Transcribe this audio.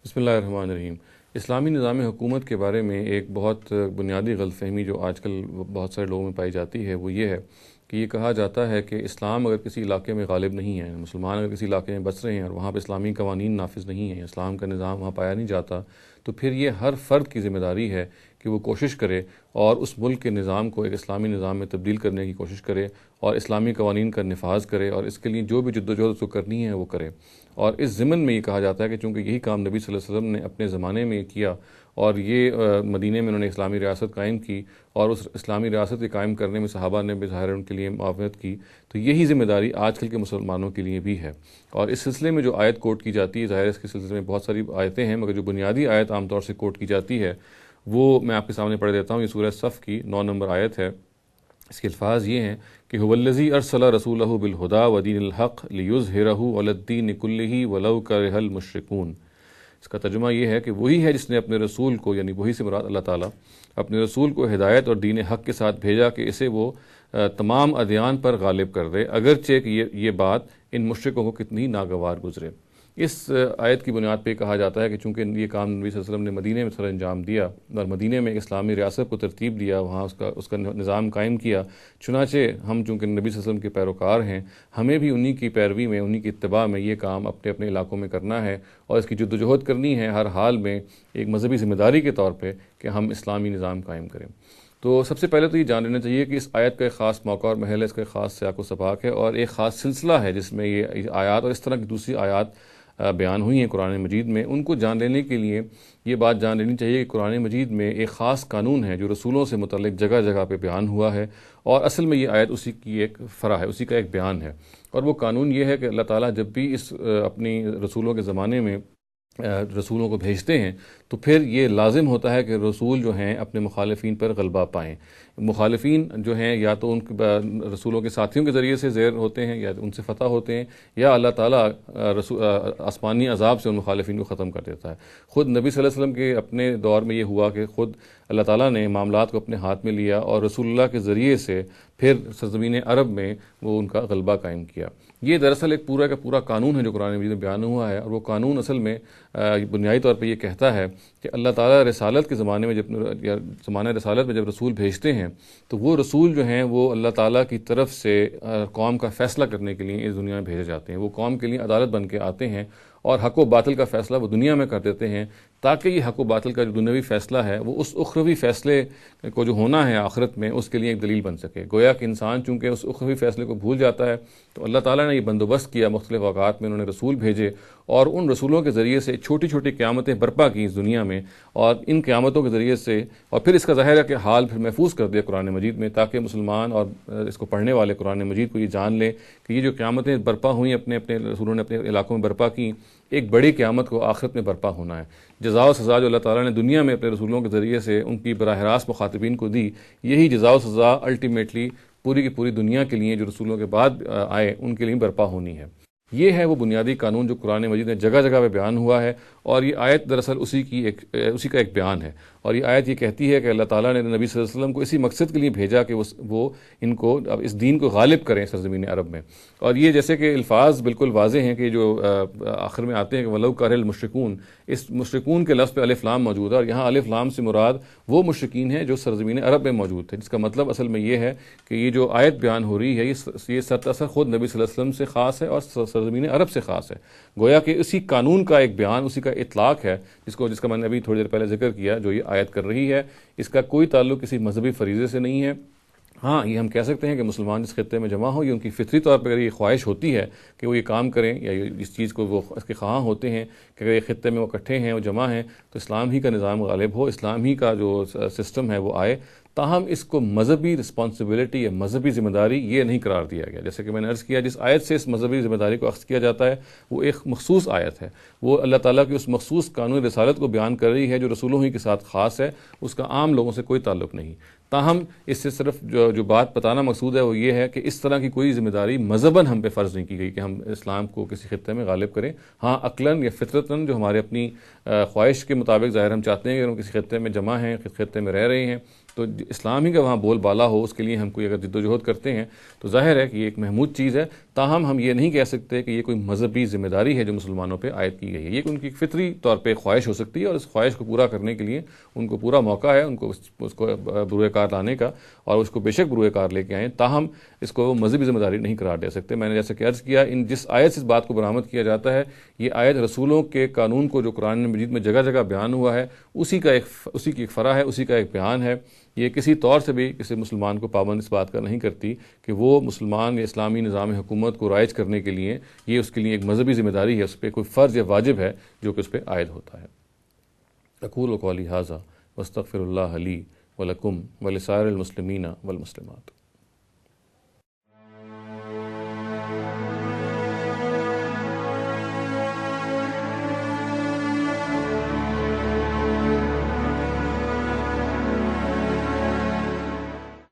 بسم اللہ الرحمن الرحیم۔ اسلامی نظام حکومت کے بارے میں ایک بہت بنیادی غلط فہمی جو آج کل بہت سارے لوگوں میں پائی جاتی ہے وہ یہ ہے کہ یہ کہا جاتا ہے کہ اسلام اگر کسی علاقے میں غالب نہیں ہے، مسلمان اگر کسی علاقے میں بس رہے ہیں اور وہاں پہ اسلامی قوانین نافذ نہیں ہیں، اسلام کا نظام وہاں پایا نہیں جاتا، تو پھر یہ ہر فرد کی ذمہ داری ہے کہ وہ کوشش کرے اور اس ملک کے نظام کو ایک اسلامی نظام میں تبدیل کرنے کی کوشش کرے اور اسلامی قوانین کا نفاذ کرے اور اس کے لیے جو بھی جدوجہد اس کو کرنی ہے وہ کرے۔ اور اس ضمن میں یہ کہا جاتا ہے کہ چونکہ یہی کام نبی صلی اللہ علیہ وسلم نے اپنے زمانے میں کیا اور یہ مدینے میں انہوں نے اسلامی ریاست قائم کی اور اس اسلامی ریاست کے قائم کرنے میں صحابہ نے بھی ظاہر ان کے لیے معاونت کی، تو یہی ذمہ داری آج کل کے مسلمانوں کے لیے بھی ہے۔ اور اس سلسلے میں جو آیت کوٹ کی جاتی ہے، ظاہر اس کے سلسلے میں بہت ساری آیتیں ہیں، مگر جو بنیادی آیت عام طور سے کوٹ کی جاتی ہے وہ میں آپ کے سامنے پڑھ دیتا ہوں۔ یہ سورہ صف کی 9 نمبر آیت ہے۔ اس کے الفاظ یہ ہیں کہ هو الذی ارسل رسولہ بالہدی ودین الحق لیظہرہ علی الدین کلہ ولو کرہ المشرکون۔ اس کا ترجمہ یہ ہے کہ وہی ہے جس نے اپنے رسول کو، یعنی وہی سے مراد اللہ تعالیٰ، اپنے رسول کو ہدایت اور دین حق کے ساتھ بھیجا کہ اسے وہ تمام ادیان پر غالب کر دے، اگرچہ کہ یہ بات ان مشرکوں کو کتنی ناگوار گزرے۔ اس آیت کی بنیاد پہ کہا جاتا ہے کہ چونکہ یہ کام نبی صلی اللہ علیہ وسلم نے مدینے میں سر انجام دیا اور مدینے میں ایک اسلامی ریاست کو ترتیب دیا، وہاں اس کا نظام قائم کیا، چنانچہ ہم چونکہ نبی صلی اللہ علیہ وسلم کے پیروکار ہیں، ہمیں بھی انہی کی پیروی میں، انہی کی اتباع میں یہ کام اپنے اپنے علاقوں میں کرنا ہے اور اس کی جدوجہد کرنی ہے ہر حال میں ایک مذہبی ذمہ داری کے طور پہ کہ ہم اسلامی نظام قائم کریں۔ تو سب سے پہلے تو یہ جان لینا چاہیے کہ اس آیت کا ایک خاص موقع اور محل ہے، اس کا ایک خاص سیاق و سباق ہے اور ایک خاص سلسلہ ہے جس میں یہ آیات اور اس طرح کی دوسری آیات بیان ہوئی ہیں قرآن مجید میں۔ ان کو جان لینے کے لیے یہ بات جان لینی چاہیے کہ قرآن مجید میں ایک خاص قانون ہے جو رسولوں سے متعلق جگہ جگہ پہ بیان ہوا ہے اور اصل میں یہ آیت اسی کی ایک فرع ہے، اسی کا ایک بیان ہے۔ اور وہ قانون یہ ہے کہ اللہ تعالیٰ جب بھی اس اپنی رسولوں کے زمانے میں رسولوں کو بھیجتے ہیں تو پھر یہ لازم ہوتا ہے کہ رسول جو ہیں اپنے مخالفین پر غلبہ پائیں۔ مخالفین جو ہیں یا تو ان رسولوں کے ساتھیوں کے ذریعے سے زیر ہوتے ہیں یا ان سے فتح ہوتے ہیں یا اللہ تعالیٰ آسمانی عذاب سے ان مخالفین کو ختم کر دیتا ہے۔ خود نبی صلی اللہ علیہ وسلم کے اپنے دور میں یہ ہوا کہ خود اللہ تعالیٰ نے معاملات کو اپنے ہاتھ میں لیا اور رسول اللہ کے ذریعے سے پھر سرزمین عرب میں وہ ان کا غلبہ قائم کیا۔ یہ دراصل ایک پورا کا پورا قانون ہے جو قرآن مجید میں بیان ہوا ہے اور وہ قانون اصل میں بنیادی طور پہ یہ کہتا ہے کہ اللہ تعالیٰ رسالت کے زمانے میں یا زمانہ رسالت میں جب رسول بھیجتے ہیں تو وہ رسول جو ہیں وہ اللہ تعالیٰ کی طرف سے قوم کا فیصلہ کرنے کے لیے اس دنیا میں بھیجے جاتے ہیں۔ وہ قوم کے لیے عدالت بن کے آتے ہیں اور حق و باطل کا فیصلہ وہ دنیا میں کر دیتے ہیں تاکہ یہ حق و باطل کا جو دنیاوی فیصلہ ہے وہ اس اخروی فیصلے کو جو ہونا ہے آخرت میں اس کے لیے ایک دلیل بن سکے۔ گویا کہ انسان چونکہ اس اخروی فیصلے کو بھول جاتا ہے تو اللہ تعالیٰ نے یہ بندوبست کیا، مختلف اوقات میں انہوں نے رسول بھیجے اور ان رسولوں کے ذریعے سے چھوٹی چھوٹی قیامتیں برپا کی اس دنیا میں اور ان قیامتوں کے ذریعے سے اور پھر اس کا ظاہر ہے کہ حال پھر محفوظ کر دیا قرآن مجید میں تاکہ مسلمان اور اس کو پڑھنے والے قرآن مجید کو یہ جان لیں کہ یہ جو قیامتیں برپا ہوئیں اپنے اپنے رسولوں نے اپنے علاقوں میں برپا کی، ایک بڑی قیامت کو آخرت میں برپا ہونا ہے۔ جزا و سزا جو اللہ تعالیٰ نے دنیا میں اپنے رسولوں کے ذریعے سے ان کی براہ راست مخاطبین کو دی، یہی جزا و سزا الٹیمیٹلی پوری کی پوری دنیا کے لیے جو رسولوں کے بعد آئے ان کے لیے برپا ہونی ہے۔ یہ ہے وہ بنیادی قانون جو قرآن مجید میں جگہ جگہ پہ بیان ہوا ہے اور یہ آیت دراصل اسی کا ایک بیان ہے۔ اور یہ آیت یہ کہتی ہے کہ اللہ تعالیٰ نے نبی صلی اللہ علیہ وسلم کو اسی مقصد کے لیے بھیجا کہ وہ ان کو اب اس دین کو غالب کریں سرزمین عرب میں۔ اور یہ جیسے کہ الفاظ بالکل واضح ہیں کہ جو آخر میں آتے ہیں کہ وَلَوْ كَرِهَ الْمُشْرِكُونَ، اس مشرکون کے لفظ پہ الف لام موجود ہے اور یہاں الف لام سے مراد وہ مشرکین ہیں جو سرزمین عرب میں موجود تھے، جس کا مطلب اصل میں یہ ہے کہ یہ جو آیت بیان ہو رہی ہے یہ سرتاثر خود نبی صلی اللہ علیہ وسلم سے خاص ہے اور سرزمین عرب سے خاص ہے۔ گویا کہ اسی قانون کا ایک بیان، اسی کا اطلاق ہے جس کا میں نے ابھی تھوڑی دیر پہلے ذکر کیا جو یہ آیت کر رہی ہے۔ اس کا کوئی تعلق کسی مذہبی فریضے سے نہیں ہے۔ ہاں یہ ہم کہہ سکتے ہیں کہ مسلمان جس خطے میں جمع ہو یہ ان کی فطری طور پر یہ خواہش ہوتی ہے کہ وہ یہ کام کریں یا اس چیز کو وہ اس کے خواہاں ہوتے ہیں کہ اگر یہ خطے میں وہ اکٹھے ہیں وہ جمع ہیں تو اسلام ہی کا نظام غالب ہو، اسلام ہی کا جو سسٹم ہے وہ آئے۔ تاہم اس کو مذہبی رسپانسبلٹی یا مذہبی ذمہ داری یہ نہیں قرار دیا گیا۔ جیسے کہ میں نے عرض کیا جس آیت سے اس مذہبی ذمہ داری کو اخذ کیا جاتا ہے وہ ایک مخصوص آیت ہے، وہ اللہ تعالیٰ کی اس مخصوص قانون رسالت کو بیان کر رہی ہے جو رسولوں ہی کے ساتھ خاص ہے، اس کا عام لوگوں سے کوئی تعلق نہیں۔ تاہم اس سے صرف جو بات بتانا مقصود ہے وہ یہ ہے کہ اس طرح کی کوئی ذمہ داری مذہباً ہم پہ فرض نہیں کی گئی کہ ہم اسلام کو کسی خطے میں غالب کریں۔ ہاں عقلاً یا فطرتاً جو ہمارے اپنی خواہش کے مطابق ظاہر ہم چاہتے ہیں کہ ہم کسی خطے میں جمع ہیں، خطے میں رہ رہے ہیں تو اسلام ہی کا وہاں بول بالا ہو، اس کے لیے ہم کوئی اگر جد و جہد کرتے ہیں تو ظاہر ہے کہ یہ ایک محمود چیز ہے۔ تاہم ہم یہ نہیں کہہ سکتے کہ یہ کوئی مذہبی ذمہ داری ہے جو مسلمانوں پہ عائد کی گئی ہے. یہ ان کی فطری طور پہ خواہش ہو سکتی ہے، اور اس خواہش کو پورا کرنے کے لیے ان کو پورا موقع ہے ان کو اس کو بروئے کار لانے کا، اور اس کو بے شک بروئے کار لے کے آئیں. تاہم اس کو مذہبی ذمہ داری نہیں قرار دے سکتے. میں نے جیسے کہ عرض کیا، جس آیت سے اس بات کو برآمد کیا جاتا ہے، یہ آیت رسولوں کے قانون کو جو قرآن مجید میں جگہ جگہ بیان ہوا ہے اسی کی ایک فرع ہے، اسی کا ایک بیان ہے. یہ کسی طور سے بھی کسی مسلمان کو پابند اس بات کا نہیں کرتی کہ وہ مسلمان یا اسلامی نظام حکومت کو رائج کرنے کے لیے یہ اس کے لیے ایک مذہبی ذمہ داری ہے، اس پہ کوئی فرض یا واجب ہے جو کہ اس پہ عائد ہوتا ہے. اقول قولی ھذا واستغفر اللہ لی ولکم ولسائر المسلمین والمسلمات.